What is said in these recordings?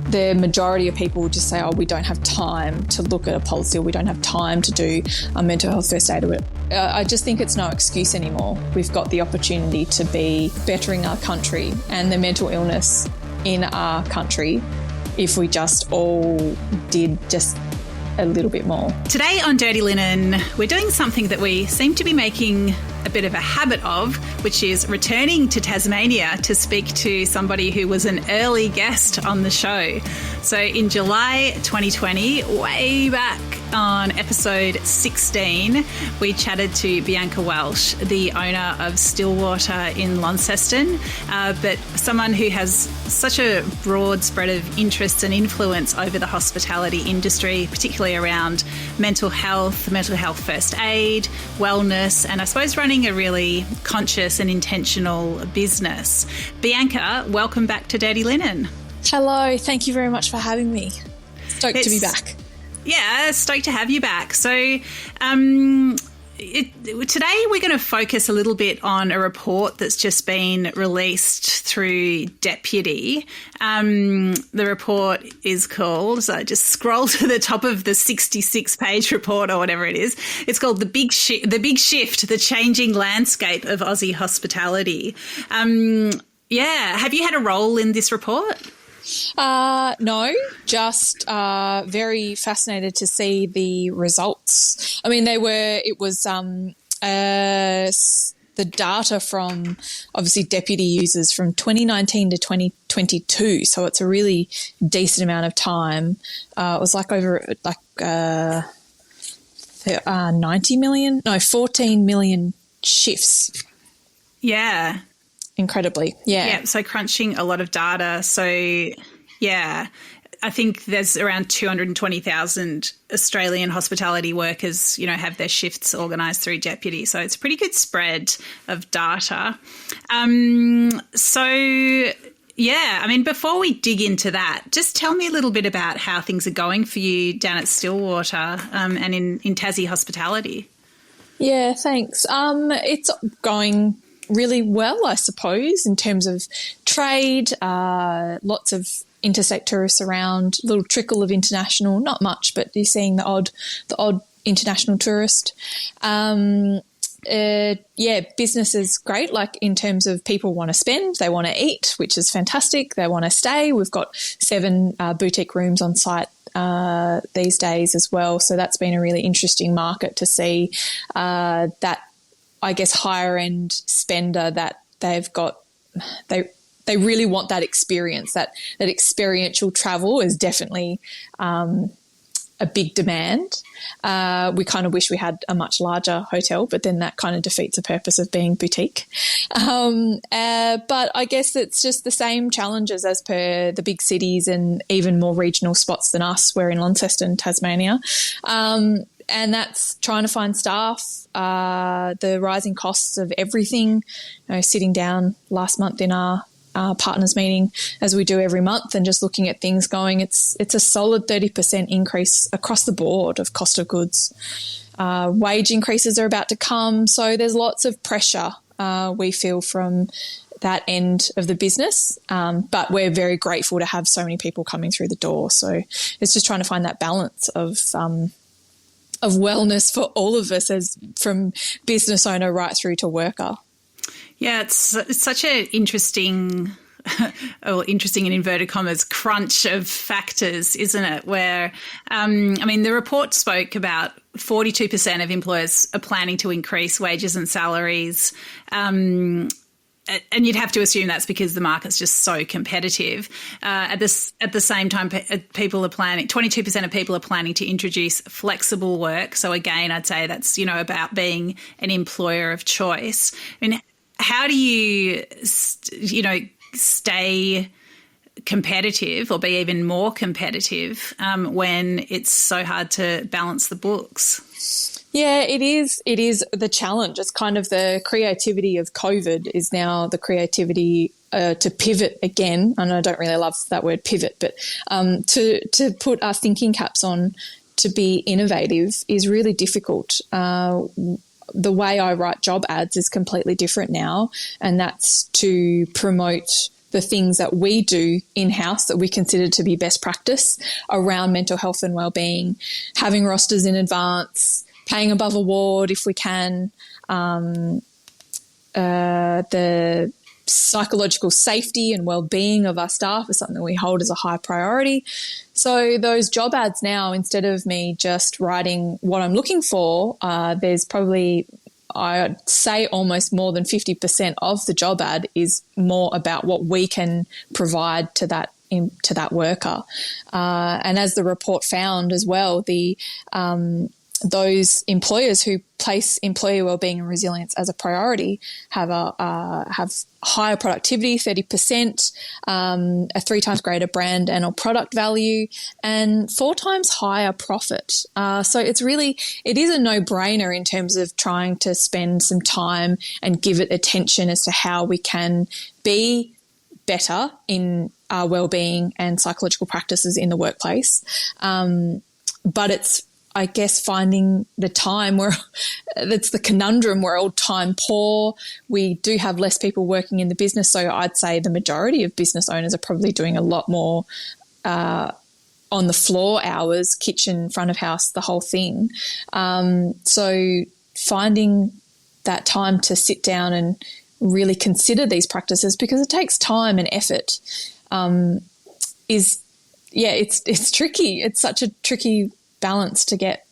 the majority of people will just say, oh, we don't have time to look at a policy, or we don't have time to do a mental health first aid. I just think it's no excuse anymore. We've got the opportunity to be bettering our country and the mental illness in our country if we just all did just a little bit more. Today on Dirty Linen, we're doing something that we seem to be making a bit of a habit of, which is returning to Tasmania to speak to somebody who was an early guest on the show. So in July 2020, way back on episode 16, we chatted to Bianca Welsh, the owner of Stillwater in Launceston, but someone who has such a broad spread of interests and influence over the hospitality industry, particularly around mental health first aid, wellness, and I suppose running a really conscious and intentional business. Bianca, welcome back to Dirty Linen. Hello, thank you very much for having me. Stoked to be back. Yeah, stoked to have you back. So today we're going to focus a little bit on a report that's just been released through Deputy. The report is called, so I just scroll to the top of the 66-page report or whatever it is. It's called The Big Shift, The Changing Landscape of Aussie Hospitality. Have you had a role in this report? No, just very fascinated to see the results. I mean, it was the data from obviously Deputy users from 2019 to 2022. So it's a really decent amount of time. It was 14 million shifts. Yeah. Incredibly. Yeah. So crunching a lot of data. So, yeah, I think there's around 220,000 Australian hospitality workers, have their shifts organised through Deputy. So it's a pretty good spread of data. Before we dig into that, just tell me a little bit about how things are going for you down at Stillwater and in Tassie hospitality. Yeah, thanks. It's going really well, I suppose, in terms of trade, lots of interstate tourists around, a little trickle of international, not much, but you're seeing the odd international tourist. Business is great, like in terms of people want to spend, they want to eat, which is fantastic, they want to stay. We've got 7 boutique rooms on site these days as well, so that's been a really interesting market to see that, I guess, higher end spender that they've got, they really want that experience, that experiential travel is definitely a big demand. We kind of wish we had a much larger hotel, but then that kind of defeats the purpose of being boutique. But I guess it's just the same challenges as per the big cities and even more regional spots than us. We're in Launceston, Tasmania. And that's trying to find staff, the rising costs of everything. Sitting down last month in our partners meeting, as we do every month, and just looking at things going, it's a solid 30% increase across the board of cost of goods. Wage increases are about to come, so there's lots of pressure we feel from that end of the business, but we're very grateful to have so many people coming through the door. So it's just trying to find that balance of wellness for all of us, as from business owner right through to worker. Yeah, it's such an interesting in inverted commas, crunch of factors, isn't it? Where, the report spoke about 42% of employers are planning to increase wages and salaries. And you'd have to assume that's because the market's just so competitive. At the same time, 22% of people are planning to introduce flexible work. So again, I'd say that's, about being an employer of choice. How do you, stay competitive or be even more competitive when it's so hard to balance the books? Yeah, it is. It is the challenge. It's kind of the creativity of COVID is now the creativity to pivot again. And I don't really love that word pivot, but to put our thinking caps on to be innovative is really difficult. The way I write job ads is completely different now, and that's to promote the things that we do in-house that we consider to be best practice around mental health and wellbeing, having rosters in advance, paying above award if we can, the psychological safety and well-being of our staff is something we hold as a high priority. So those job ads now, instead of me just writing what I'm looking for, there's probably, I'd say, almost more than 50% of the job ad is more about what we can provide to that worker. And as the report found as well, those employers who place employee wellbeing and resilience as a priority have higher productivity, 30%, a 3 times greater brand and or product value, and 4 times higher profit. So it is a no-brainer in terms of trying to spend some time and give it attention as to how we can be better in our wellbeing and psychological practices in the workplace. But it's, I guess, finding the time where that's the conundrum. We're all time poor. We do have less people working in the business. So I'd say the majority of business owners are probably doing a lot more on the floor hours, kitchen, front of house, the whole thing. So finding that time to sit down and really consider these practices, because it takes time and effort, it's tricky. It's such a tricky balance to get.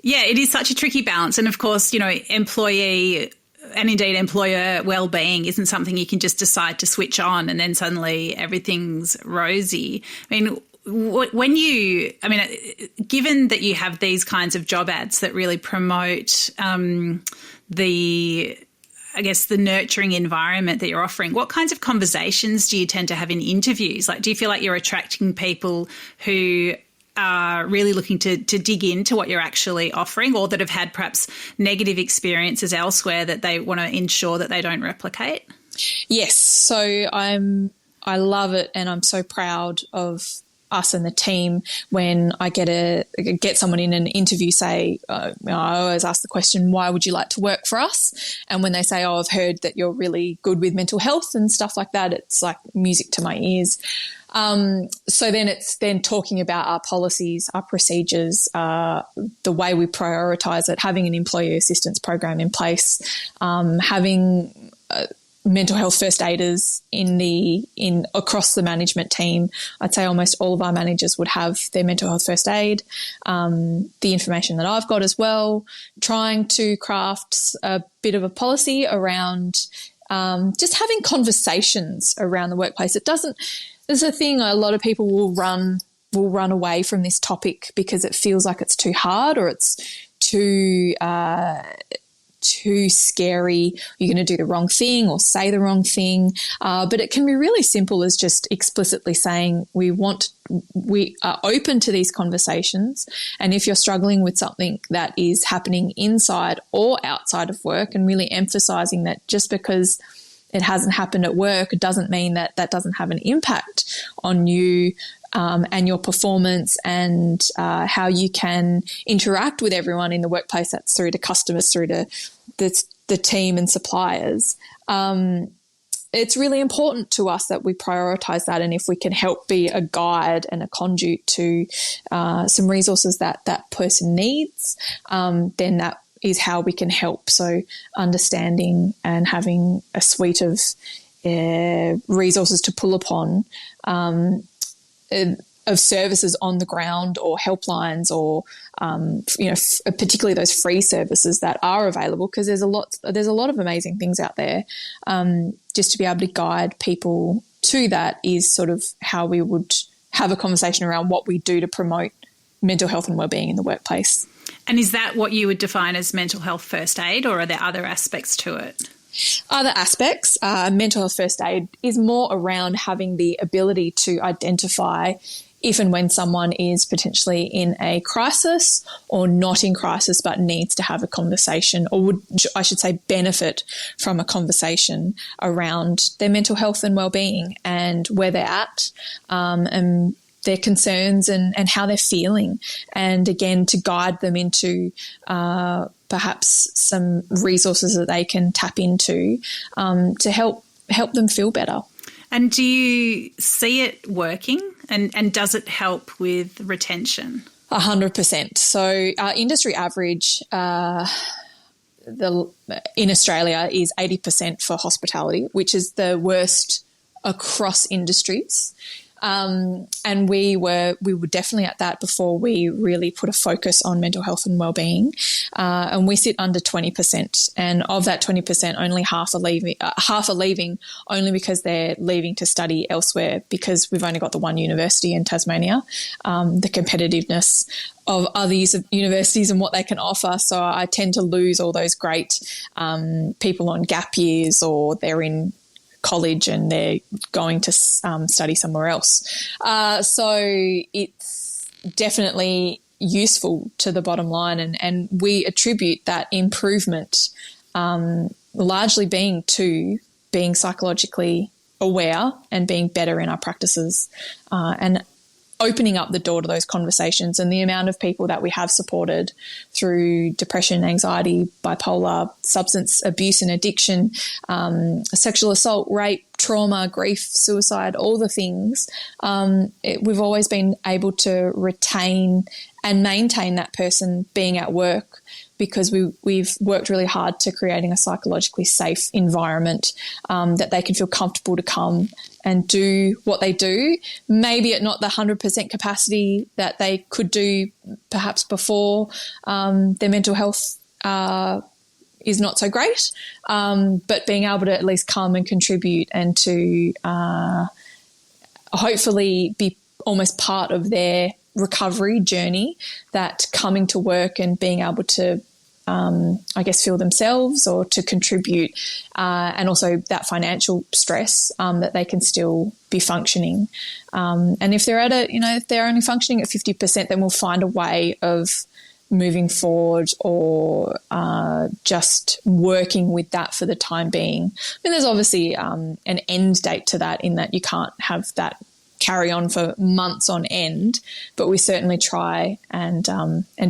Yeah, it is such a tricky balance. And of course, employee and indeed employer well-being isn't something you can just decide to switch on and then suddenly everything's rosy. I mean, given that you have these kinds of job ads that really promote the nurturing environment that you're offering, what kinds of conversations do you tend to have in interviews? Like, do you feel like you're attracting people who are really looking to dig into what you're actually offering, or that have had perhaps negative experiences elsewhere that they want to ensure that they don't replicate? Yes. So I love it, and I'm so proud of us and the team when I get someone in an interview, say, I always ask the question, why would you like to work for us? And when they say, I've heard that you're really good with mental health and stuff like that, it's like music to my ears. So then it's talking about our policies, our procedures, the way we prioritise it, having an employee assistance program in place, having mental health first aiders across the management team. I'd say almost all of our managers would have their mental health first aid, the information that I've got as well, trying to craft a bit of a policy around just having conversations around the workplace. There's a thing, a lot of people will run away from this topic because it feels like it's too hard or it's too scary. You're going to do the wrong thing or say the wrong thing. But it can be really simple as just explicitly saying we are open to these conversations. And if you're struggling with something that is happening inside or outside of work, and really emphasising that just because it hasn't happened at work, it doesn't mean that doesn't have an impact on you and your performance and how you can interact with everyone in the workplace. That's through to customers, through to the team and suppliers. It's really important to us that we prioritise that, and if we can help be a guide and a conduit to some resources that person needs, then that is how we can help. So understanding and having a suite of resources to pull upon, of services on the ground or helplines or, particularly those free services that are available, because there's a lot of amazing things out there. Just to be able to guide people to that is sort of how we would have a conversation around what we do to promote mental health and wellbeing in the workplace. And is that what you would define as mental health first aid, or are there other aspects to it? Other aspects, mental health first aid is more around having the ability to identify if and when someone is potentially in a crisis or not in crisis but needs to have a conversation, or would, I should say, benefit from a conversation around their mental health and wellbeing and where they're at, and their concerns and how they're feeling. And again, to guide them into perhaps some resources that they can tap into to help them feel better. And do you see it working? And does it help with retention? 100%. So our industry average in Australia is 80% for hospitality, which is the worst across industries. And we were definitely at that before we really put a focus on mental health and wellbeing. And we sit under 20%. And of that 20%, only half are leaving only because they're leaving to study elsewhere, because we've only got the one university in Tasmania, the competitiveness of other universities and what they can offer. So I tend to lose all those great people on gap years, or they're in college and they're going to study somewhere else. So it's definitely useful to the bottom line, and we attribute that improvement largely being psychologically aware and being better in our practices, and opening up the door to those conversations. And the amount of people that we have supported through depression, anxiety, bipolar, substance abuse and addiction, sexual assault, rape, trauma, grief, suicide, all the things, we've always been able to retain and maintain that person being at work, because we've worked really hard to creating a psychologically safe environment, that they can feel comfortable to come and do what they do, maybe at not the 100% capacity that they could do perhaps before their mental health is not so great, but being able to at least come and contribute and to hopefully be almost part of their recovery journey, that coming to work and being able to feel themselves or to contribute, and also that financial stress, that they can still be functioning. And if they're if they're only functioning at 50%, then we'll find a way of moving forward, or just working with that for the time being. I mean, there's obviously an end date to that, in that you can't have that carry on for months on end, but we certainly try and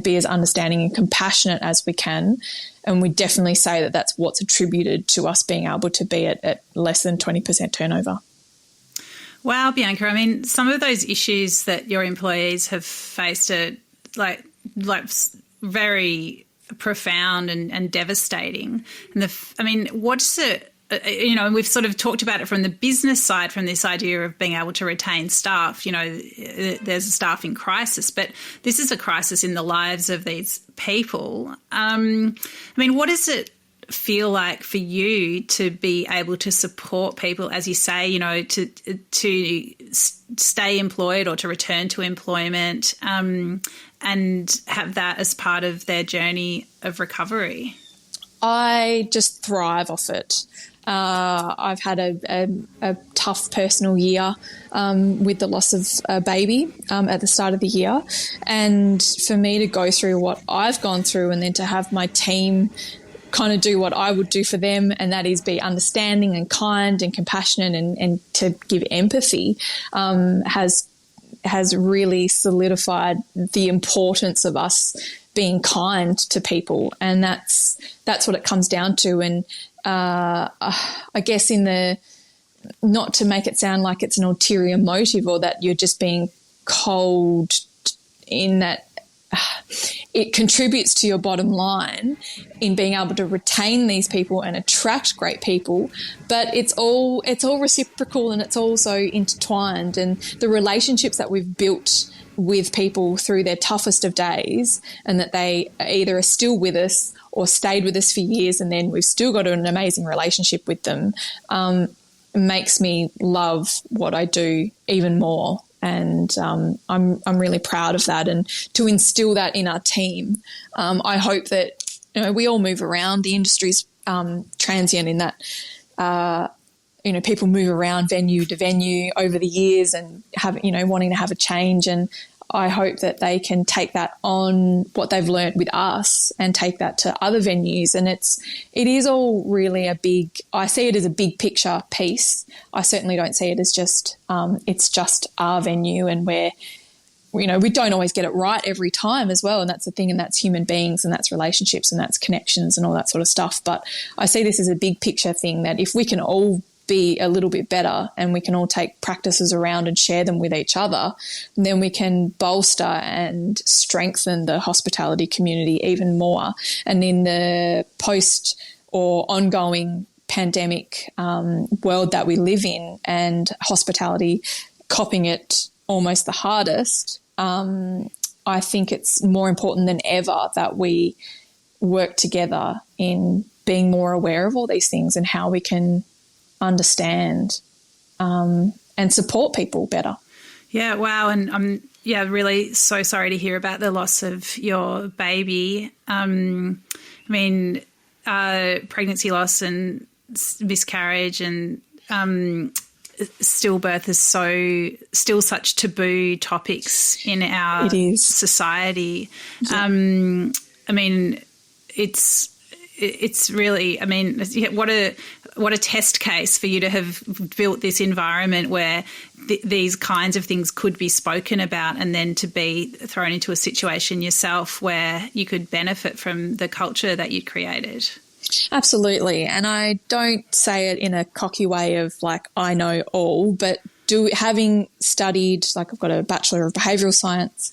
be as understanding and compassionate as we can. And we definitely say that that's what's attributed to us being able to be at less than 20% turnover. Wow, Bianca. I mean, some of those issues that your employees have faced are like very profound and devastating. And what's it? And we've sort of talked about it from the business side, from this idea of being able to retain staff. There's a staffing crisis, but this is a crisis in the lives of these people. What does it feel like for you to be able to support people, as you say, to stay employed or to return to employment, and have that as part of their journey of recovery? I just thrive off it. I've had a tough personal year with the loss of a baby at the start of the year. And for me to go through what I've gone through, and then to have my team kind of do what I would do for them, and that is be understanding and kind and compassionate and to give empathy, has really solidified the importance of us being kind to people. And that's what it comes down to. And I guess not to make it sound like it's an ulterior motive, or that you're just being cold, in that it contributes to your bottom line in being able to retain these people and attract great people. But it's all reciprocal, and it's also intertwined. And the relationships that we've built with people through their toughest of days, and that they either are still with us or stayed with us for years, and then we've still got an amazing relationship with them, makes me love what I do even more. And I'm really proud of that, and to instill that in our team. I hope that we all move around. The industry's transient in that people move around venue to venue over the years, and wanting to have a change. And I hope that they can take that on, what they've learnt with us, and take that to other venues. And it is all really I see it as a big picture piece. I certainly don't see it as just, it's just our venue, and we don't always get it right every time as well. And that's the thing, and that's human beings, and that's relationships, and that's connections and all that sort of stuff. But I see this as a big picture thing, that if we can all be a little bit better, and we can all take practices around and share them with each other, then we can bolster and strengthen the hospitality community even more. And in the post or ongoing pandemic world that we live in, and hospitality copping it almost the hardest, I think it's more important than ever that we work together in being more aware of all these things and how we can understand and support people better. Yeah, wow. And I'm really so sorry to hear about the loss of your baby. Pregnancy loss and miscarriage and stillbirth is still such taboo topics in our society. Yeah. It's really, what a test case for you to have built this environment where these kinds of things could be spoken about, and then to be thrown into a situation yourself where you could benefit from the culture that you created. Absolutely. And I don't say it in a cocky way of like, I know all, but having studied, like I've got a Bachelor of Behavioural Science,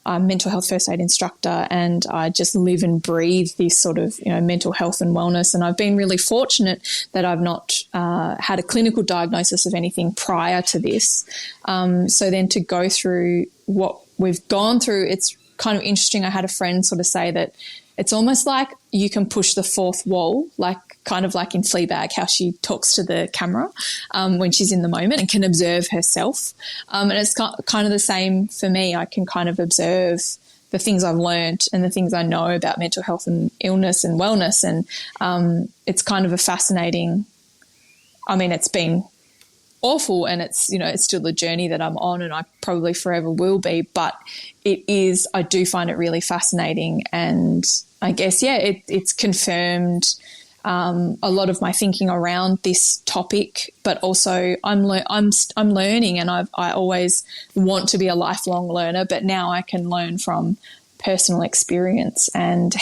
I'm a mental health first aid instructor, and I just live and breathe this sort of, mental health and wellness. And I've been really fortunate that I've not had a clinical diagnosis of anything prior to this. So then to go through what we've gone through, it's kind of interesting. I had a friend sort of say that it's almost like you can push the fourth wall, kind of like in Fleabag, how she talks to the camera when she's in the moment and can observe herself. And it's kind of the same for me. I can kind of observe the things I've learned and the things I know about mental health and illness and wellness. And it's kind of a fascinating, it's been awful, and it's still a journey that I'm on, and I probably forever will be, but I do find it really fascinating. And I guess, it's confirmed a lot of my thinking around this topic, but also I'm learning, and I always want to be a lifelong learner, but now I can learn from personal experience, and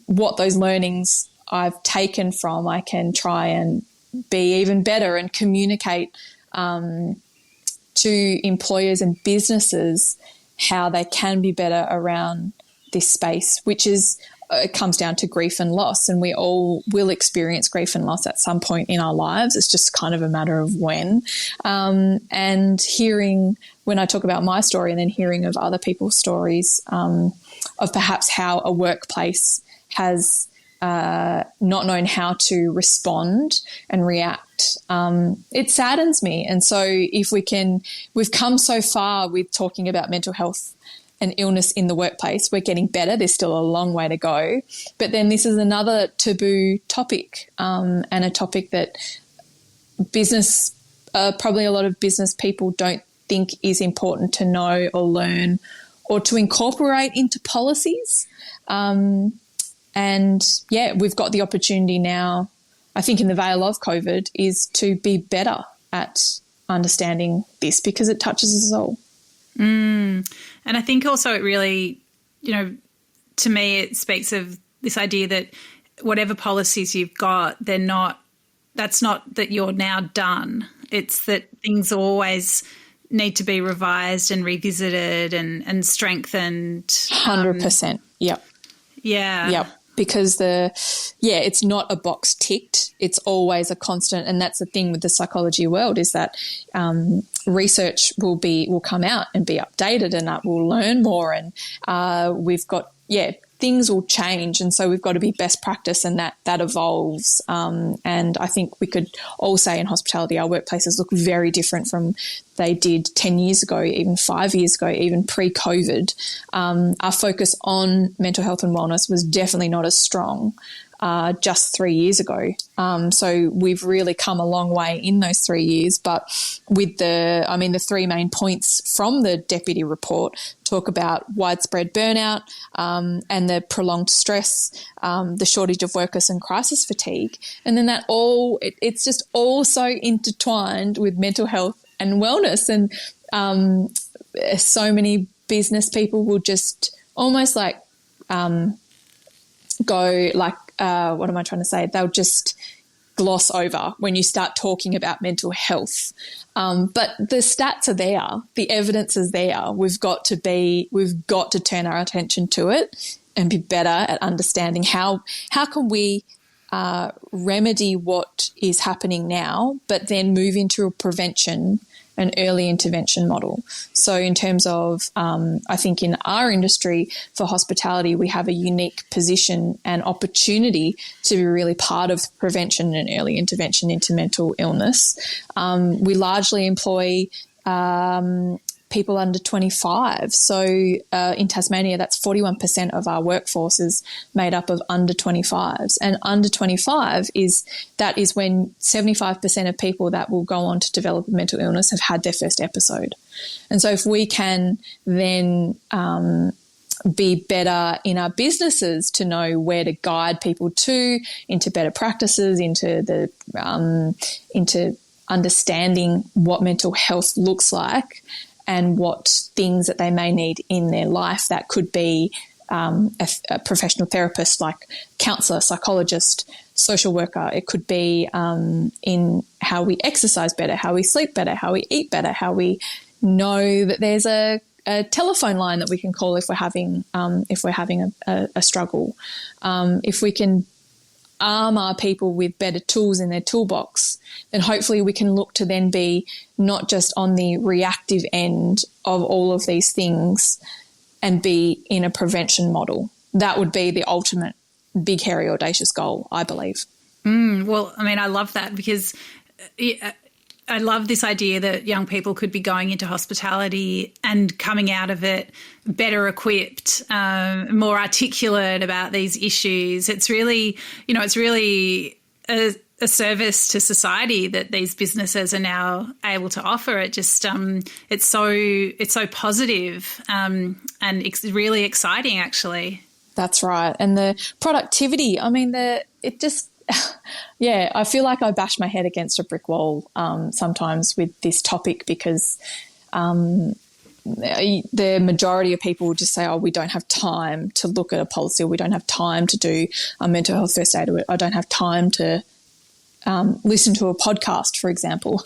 what those learnings I've taken from, I can try and be even better and communicate to employers and businesses how they can be better around this space, which it comes down to grief and loss, and we all will experience grief and loss at some point in our lives. It's just kind of a matter of when. And hearing, when I talk about my story, and then hearing of other people's stories of perhaps how a workplace has not known how to respond and react, it saddens me. And so we've come so far with talking about mental health and illness in the workplace. We're getting better. There's still a long way to go. But then this is another taboo topic, and a topic that probably a lot of business people don't think is important to know or learn or to incorporate into policies. We've got the opportunity now, I think in the veil of COVID, is to be better at understanding this, because it touches us all. And I think also it really, to me, it speaks of this idea that whatever policies you've got, that's not that you're now done. It's that things always need to be revised and revisited and strengthened. 100%. Yep. Yeah. Yep. Because it's not a box ticked. It's always a constant, and that's the thing with the psychology world, is that research will come out and be updated, and we'll learn more, and we've got things will change, and so we've got to be best practice, and that evolves. And I think we could all say in hospitality, our workplaces look very different from they did 10 years ago, even 5 years ago, even pre-COVID. Our focus on mental health and wellness was definitely not as strong just 3 years ago. So we've really come a long way in those 3 years. But with the three main points from the deputy report talk about widespread burnout and the prolonged stress, the shortage of workers and crisis fatigue. And then it's just all so intertwined with mental health and wellness. And so many business people will just almost go what am I trying to say? They'll just gloss over when you start talking about mental health. But the stats are there, the evidence is there. We've got to turn our attention to it and be better at understanding how can we remedy what is happening now, but then move into a prevention, an early intervention model. So in terms of, I think in our industry for hospitality, we have a unique position and opportunity to be really part of prevention and early intervention into mental illness. We largely employ people under 25. So in Tasmania, that's 41% of our workforce is made up of under 25s. And under 25 is when 75% of people that will go on to develop a mental illness have had their first episode. And so if we can then be better in our businesses to know where to guide people into better practices, into understanding what mental health looks like, and what things that they may need in their life. That could be a professional therapist like counsellor, psychologist, social worker. It could be in how we exercise better, how we sleep better, how we eat better, how we know that there's a telephone line that we can call if we're having a struggle. If we can arm our people with better tools in their toolbox, then hopefully we can look to then be not just on the reactive end of all of these things and be in a prevention model. That would be the ultimate big, hairy, audacious goal, I believe. Well, I mean, I love that because I love this idea that young people could be going into hospitality and coming out of it better equipped, more articulate about these issues. It's really, it's really a service to society that these businesses are now able to offer. It just, it's so positive, and it's really exciting, actually. That's right. And the productivity, I mean, I feel like I bash my head against a brick wall sometimes with this topic because the majority of people will just say, we don't have time to look at a policy, or we don't have time to do a mental health first aid, or I don't have time to listen to a podcast, for example.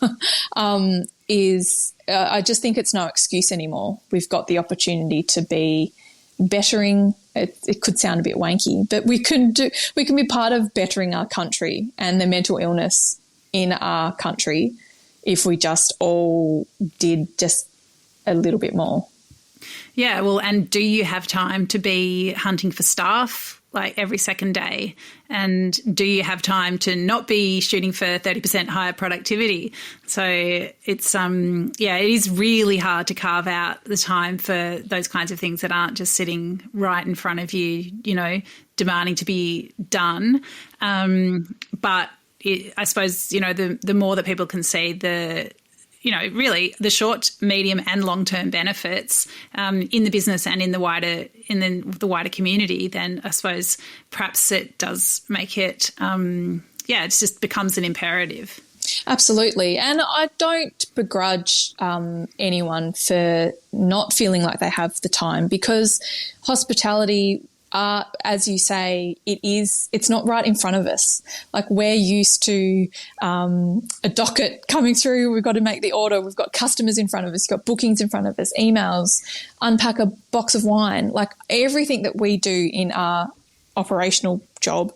I just think it's no excuse anymore. We've got the opportunity to be bettering. It could sound a bit wanky, but we can be part of bettering our country and the mental illness in our country if we just all did just a little bit more. Yeah, well, and do you have time to be hunting for staff like every second day? And do you have time to not be shooting for 30% higher productivity? So it's, it is really hard to carve out the time for those kinds of things that aren't just sitting right in front of you, demanding to be done. But I suppose, the more that people can see really the short, medium and long-term benefits in the business and in the wider community, then I suppose perhaps it does make it, it just becomes an imperative. Absolutely. And I don't begrudge anyone for not feeling like they have the time, because hospitality, as you say, it's not right in front of us. Like, we're used to a docket coming through. We've got to make the order. We've got customers in front of us. We've got bookings in front of us, emails, unpack a box of wine. Like, everything that we do in our operational job,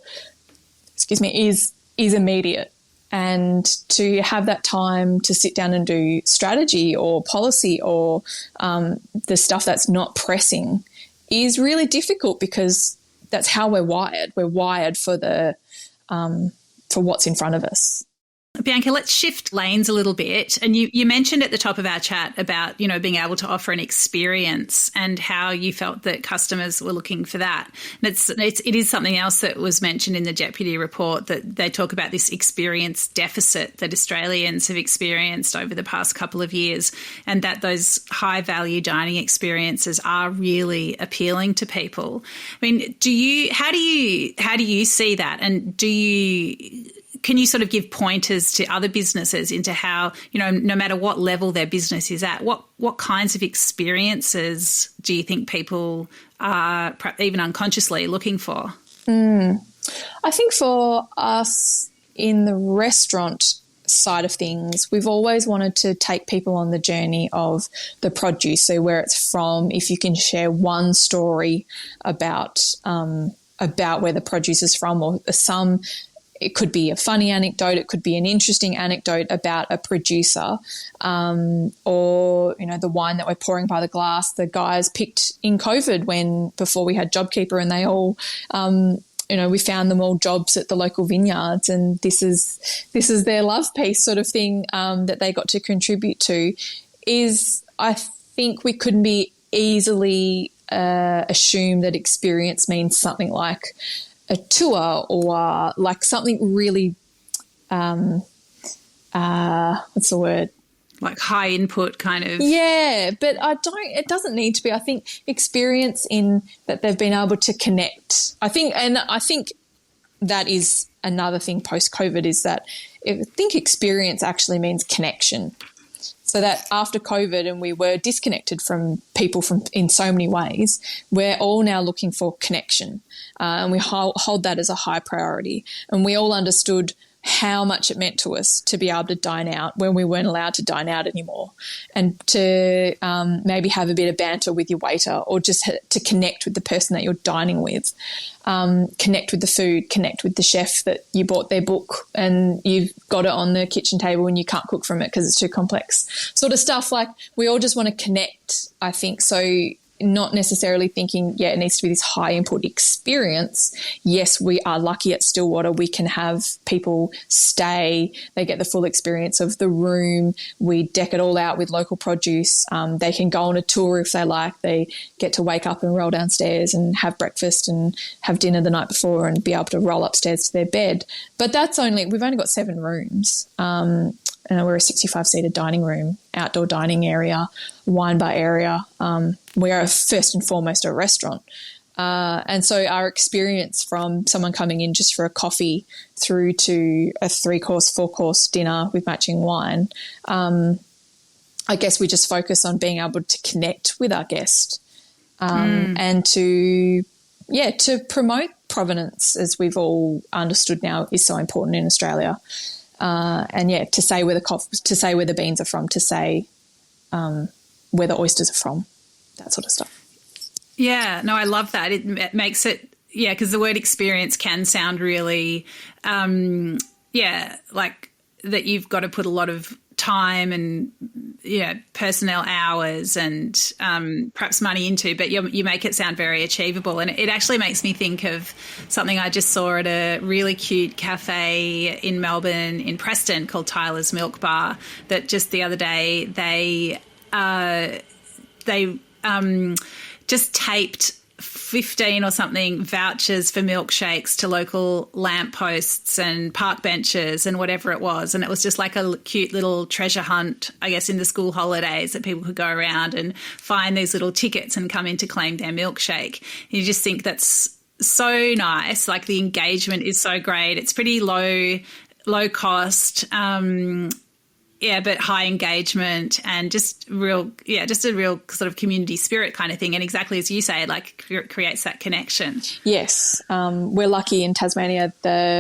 is immediate. And to have that time to sit down and do strategy or policy or the stuff that's not pressing is really difficult, because that's how we're wired. We're wired for for what's in front of us. Bianca, let's shift lanes a little bit. And you mentioned at the top of our chat about, being able to offer an experience and how you felt that customers were looking for that. And it is something else that was mentioned in the Deputy report, that they talk about this experience deficit that Australians have experienced over the past couple of years, and that those high value dining experiences are really appealing to people. I mean, how do you see that? And can you sort of give pointers to other businesses into how, no matter what level their business is at, what kinds of experiences do you think people are even unconsciously looking for? I think for us in the restaurant side of things, we've always wanted to take people on the journey of the produce, so where it's from. If you can share one story about where the produce is from, or some, it could be a funny anecdote, it could be an interesting anecdote about a producer, or, you know, the wine that we're pouring by the glass, the guys picked in COVID before we had JobKeeper, and they all, you know, we found them all jobs at the local vineyards, and this is their love piece sort of thing that they got to contribute to. I think we couldn't be easily assume that experience means something like a tour, or like something really, what's the word? Like high input kind of. Yeah, but it doesn't need to be. I think experience in that they've been able to connect. I think that is another thing post-COVID, is that I think experience actually means connection. So that after COVID, and we were disconnected from people in so many ways, we're all now looking for connection, and we hold that as a high priority. And we all understood how much it meant to us to be able to dine out when we weren't allowed to dine out anymore, and to maybe have a bit of banter with your waiter, or just to connect with the person that you're dining with, connect with the food, connect with the chef that you bought their book and you've got it on the kitchen table and you can't cook from it because it's too complex, sort of stuff. Like, we all just want to connect, I think. So not necessarily thinking, it needs to be this high input experience. Yes, we are lucky at Stillwater. We can have people stay. They get the full experience of the room. We deck it all out with local produce. They can go on a tour if they like. They get to wake up and roll downstairs and have breakfast and have dinner the night before and be able to roll upstairs to their bed. But we've only got 7 rooms. And we're a 65-seater dining room, outdoor dining area, wine bar area. We are first and foremost a restaurant. And so our experience from someone coming in just for a coffee through to a 3-course, 4-course dinner with matching wine, I guess we just focus on being able to connect with our guest, and to promote provenance, as we've all understood now is so important in Australia. To say where the beans are from, to say where the oysters are from, that sort of stuff. Yeah, no, I love that. It makes it, because the word experience can sound really, like that you've got to put a lot of time and personnel hours and perhaps money into, but you make it sound very achievable. And it actually makes me think of something I just saw at a really cute cafe in Melbourne, in Preston, called Tyler's Milk Bar, that just the other day they just taped 15 or something vouchers for milkshakes to local lampposts and park benches and whatever it was. And it was just like a cute little treasure hunt, I guess, in the school holidays, that people could go around and find these little tickets and come in to claim their milkshake. You just think that's so nice. Like, the engagement is so great. It's pretty low cost, but high engagement, and just a real sort of community spirit kind of thing. And exactly as you say, like, creates that connection. Yes. We're lucky in Tasmania.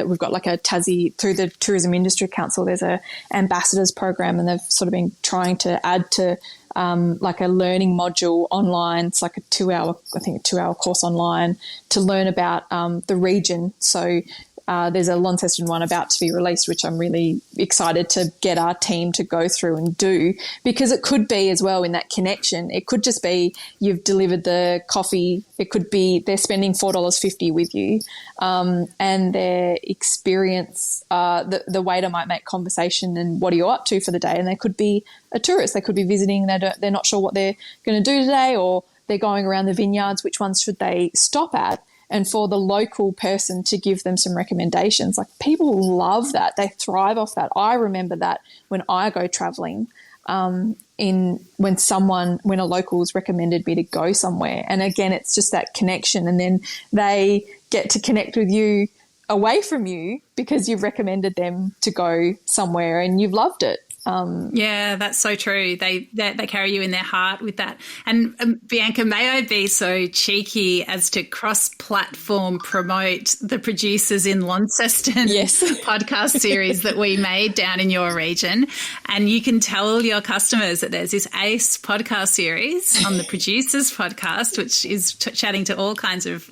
We've got like a Tassie, through the Tourism Industry Council, there's a ambassadors program, and they've sort of been trying to add to like a learning module online. It's like a 2-hour course online to learn about the region. So there's a Launceston one about to be released, which I'm really excited to get our team to go through and do, because it could be as well in that connection. It could just be you've delivered the coffee. It could be they're spending $4.50 with you, and their experience, the waiter might make conversation and what are you up to for the day, and they could be a tourist. They could be visiting. They're not sure what they're going to do today, or they're going around the vineyards. Which ones should they stop at? And for the local person to give them some recommendations. Like, people love that. They thrive off that. I remember that when I go travelling, when a local's recommended me to go somewhere. And again, it's just that connection. And then they get to connect with you away from you because you've recommended them to go somewhere and you've loved it. Yeah, that's so true. They carry you in their heart with that. And Bianca, may I be so cheeky as to cross-platform promote the Producers in Launceston podcast series that we made down in your region. And you can tell your customers that there's this ACE podcast series on the Producers podcast, which is chatting to all kinds of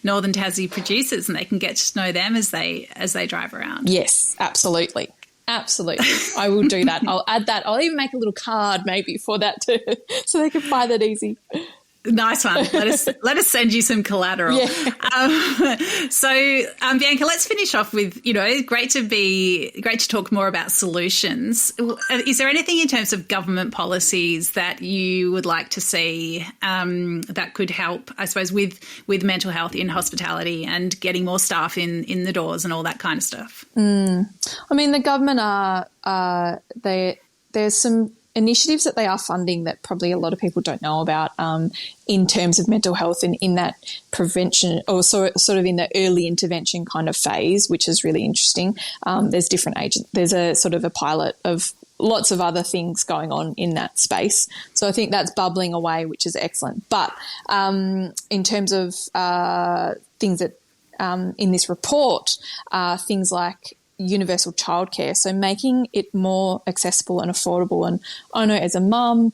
Northern Tassie producers, and they can get to know them as they drive around. Yes, absolutely. Absolutely. I will do that. I'll add that. I'll even make a little card maybe for that too, so they can find that easy. Nice one. Let us send you some collateral. Yeah. Bianca, let's finish off with, great to talk more about solutions. Is there anything in terms of government policies that you would like to see that could help, I suppose, with mental health in hospitality and getting more staff in the doors and all that kind of stuff? I mean, the government there's some initiatives that they are funding that probably a lot of people don't know about in terms of mental health and in that prevention, or sort of in the early intervention kind of phase, which is really interesting. There's different agents. There's a sort of a pilot of lots of other things going on in that space. So I think that's bubbling away, which is excellent. But in terms of things that in this report, things like universal childcare, so making it more accessible and affordable. And I know as a mum,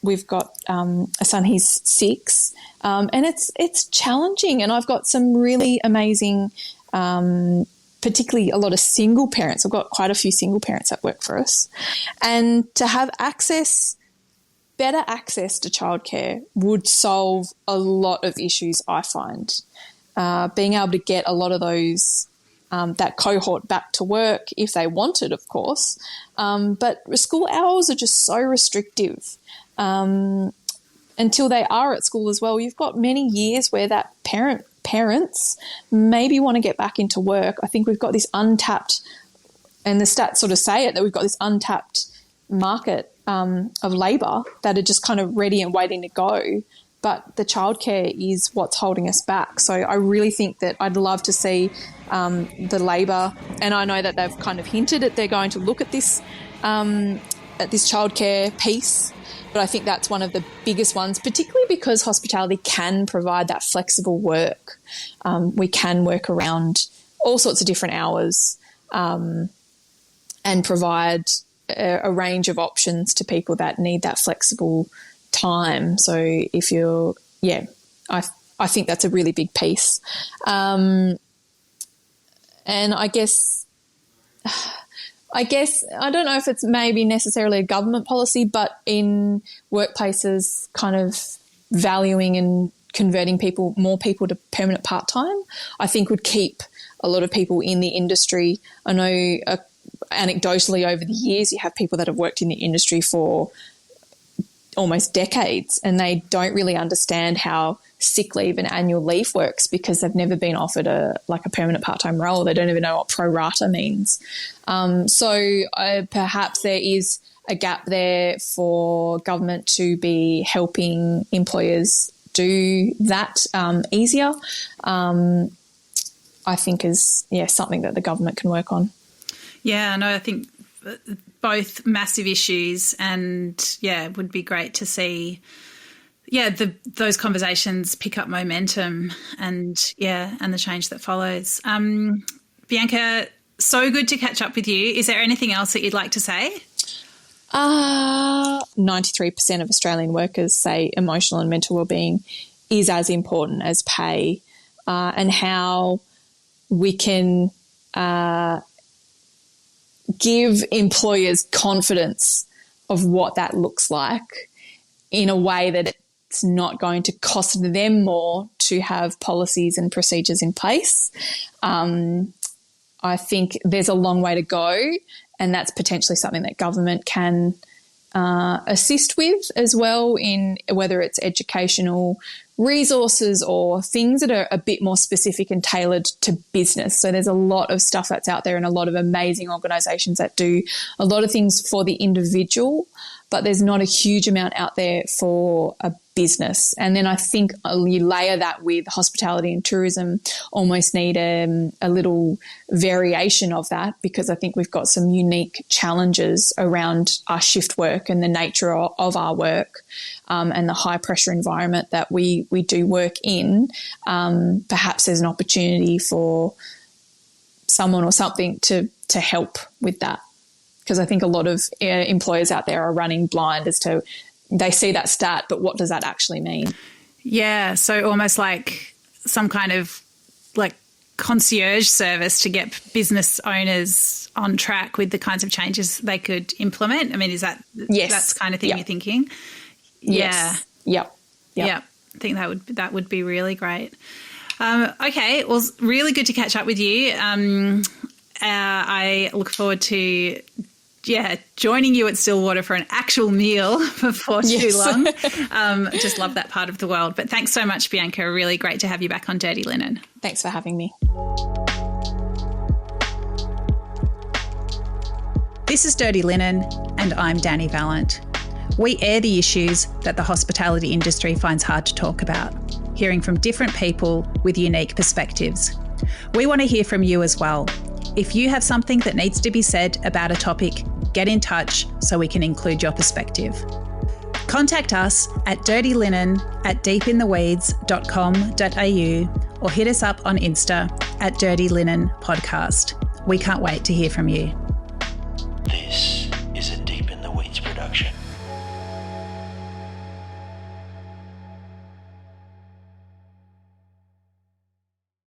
we've got a son, he's 6, and it's challenging. And I've got some really amazing, particularly a lot of single parents. I've got quite a few single parents that work for us. And to have better access to childcare would solve a lot of issues, I find. Being able to get a lot of those that cohort back to work if they wanted, of course. But school hours are just so restrictive until they are at school as well. You've got many years where that parents maybe want to get back into work. I think we've got this untapped, and the stats sort of say it, that we've got this untapped market of labour that are just kind of ready and waiting to go. But the childcare is what's holding us back. So I really think that I'd love to see the Labor, and I know that they've kind of hinted that they're going to look at this childcare piece, but I think that's one of the biggest ones, particularly because hospitality can provide that flexible work. We can work around all sorts of different hours and provide a range of options to people that need that flexible time. So if you're, I think that's a really big piece. And I guess I don't know if it's maybe necessarily a government policy, but in workplaces kind of valuing and converting more people to permanent part-time, I think would keep a lot of people in the industry. I know anecdotally over the years you have people that have worked in the industry for almost decades and they don't really understand how sick leave and annual leave works because they've never been offered a permanent part-time role. They don't even know what pro rata means. So perhaps there is a gap there for government to be helping employers do that easier. I think is something that the government can work on. Yeah, no, I think both massive issues, and it would be great to see those conversations pick up momentum and the change that follows. Bianca, so good to catch up with you. Is there anything else that you'd like to say? 93% of Australian workers say emotional and mental wellbeing is as important as pay, and how we can give employers confidence of what that looks like in a way that it's not going to cost them more to have policies and procedures in place. I think there's a long way to go, and that's potentially something that government can assist with as well, in whether it's educational resources or things that are a bit more specific and tailored to business. So there's a lot of stuff that's out there and a lot of amazing organisations that do a lot of things for the individual, but there's not a huge amount out there for a business. And then I think you layer that with hospitality and tourism, almost need a little variation of that, because I think we've got some unique challenges around our shift work and the nature of our work, and the high pressure environment that we do work in. Perhaps there's an opportunity for someone or something to help with that. Because I think a lot of employers out there are running blind as to, they see that stat, but what does that actually mean? Yeah, so almost like some kind of like concierge service to get business owners on track with the kinds of changes they could implement. I mean, is that that's the kind of thing you're thinking? Yes. Yeah. Yep. I think that would be really great. Okay, well, really good to catch up with you. I look forward to joining you at Stillwater for an actual meal before too long. Just love that part of the world. But thanks so much, Bianca. Really great to have you back on Dirty Linen. Thanks for having me. This is Dirty Linen, and I'm Dani Valent. We air the issues that the hospitality industry finds hard to talk about, hearing from different people with unique perspectives. We want to hear from you as well. If you have something that needs to be said about a topic, get in touch so we can include your perspective. Contact us at dirtylinenat.deepintheweeds.com.au or hit us up on Insta at Dirty Linen Podcast. We can't wait to hear from you.